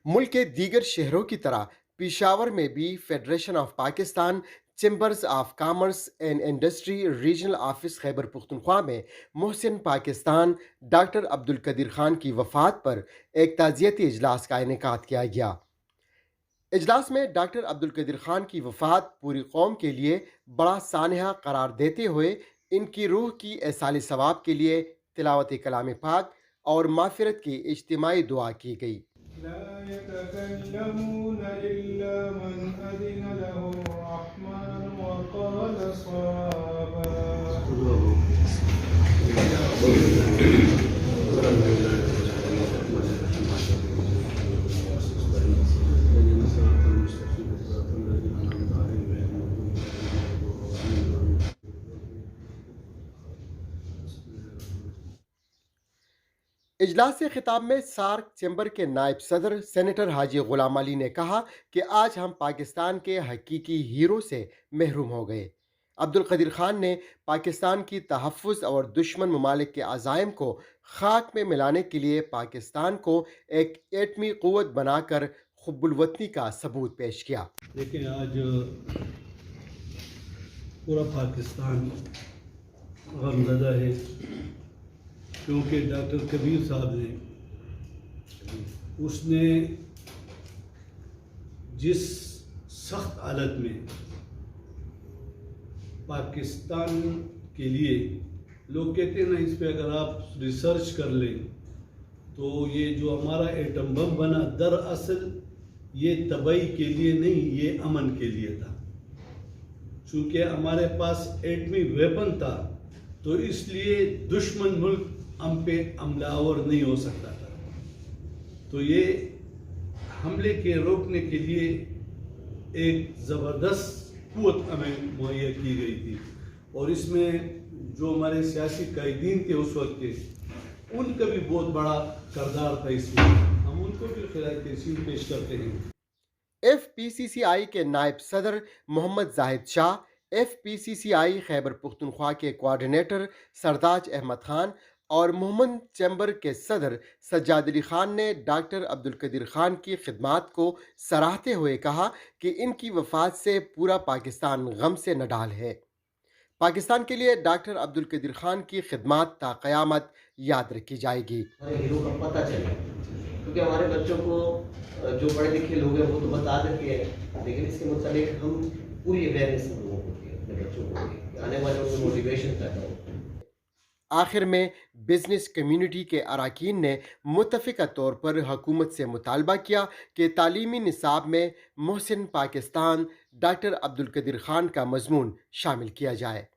मुल्क के दीगर शहरों की तरह पेशावर में भी federation of Pakistan chambers of commerce and industry regional office Khyber Pakhtunkhwa में मोहसिन पाकिस्तान डॉक्टर अब्दुल कदीर खान की वफ़ात पर एक ताज़ियती इजलास का इनेकाद किया गया। इजलास में डॉक्टर अब्दुल कदीर खान की वफ़ात पूरी कौम के लिए बड़ा सानहा करार देते हुए इनकी रूह की एसाले सवाब के लिए तिलावत कलाम पाक और माफ़िरत की इज्तिमाई दुआ की गई। لا يتكلمون إلا من أذن له الرحمن وقال صوابا. इजलास से खिताब में सार्क चैम्बर के नायब सदर सेनेटर हाजी गुलाम अली ने कहा कि आज हम पाकिस्तान के हकीकी हीरो से महरूम हो गए। अब्दुल कदीर खान ने पाकिस्तान की तहफ़्फ़ुज़ और दुश्मन ममालिक के अज़ाइम को खाक में मिलाने के लिए पाकिस्तान को एक एटमी क़ुव्वत बनाकर हुब्बुल वतनी का सबूत पेश किया। लेकिन आज पूरा पाकिस्तान गमज़दा है क्योंकि डॉक्टर कबीर साहब ने उसने जिस सख्त हालत में पाकिस्तान के लिए, लोग कहते हैं ना, इस पे अगर आप रिसर्च कर लें तो ये जो हमारा एटम बम बना दरअसल ये तबाही के लिए नहीं, ये अमन के लिए था। चूँकि हमारे पास एटमी वेपन था तो इसलिए दुश्मन मुल्क हम पे हमलावर नहीं हो सकता था। तो ये हमले के रोकने के लिए एक ज़बरदस्त क़ुव्वत हमें मुहैया की गई थी और इसमें जो हमारे सियासी कायदीन थे उस वक्त के, उनका भी बहुत बड़ा किरदार था। इसमें हम उनको भी खिराज तहसीन पेश करते हैं। FPCCI के नायब सदर मोहम्मद जाहिद शाह, FPCCI खैबर पुख्तनख्वा के कोऑर्डिनेटर सरताज अहमद खान और मोहम्मद चैम्बर के सदर सज्जाद अली खान ने डॉक्टर अब्दुल कदीर खान की खिदमात को सराहते हुए कहा कि इनकी वफ़ात से पूरा पाकिस्तान गम से नडाल है। पाकिस्तान के लिए डॉक्टर अब्दुल कदीर खान की खिदमात ता क़यामत याद रखी जाएगी। हमारे हीरो का पता चले, क्योंकि हमारे बच्चों को जो पढ़े लिखे लोग हैं वो तो बता देते हैं, लेकिन इसके मुताबिक हम पूरी अवेयरनेस हम लोगों को दें, अपने बच्चों को दें, आने वाले उनमें मोटिवेशन पैदा हो। आखिर में बिजनेस कम्युनिटी के अरकान ने मुत्तफ़िक़ा तौर पर हुकूमत से मुतालबा किया कि तालीमी निसाब में मोहसिन पाकिस्तान डॉक्टर अब्दुल कदीर खान का मज़मून शामिल किया जाए।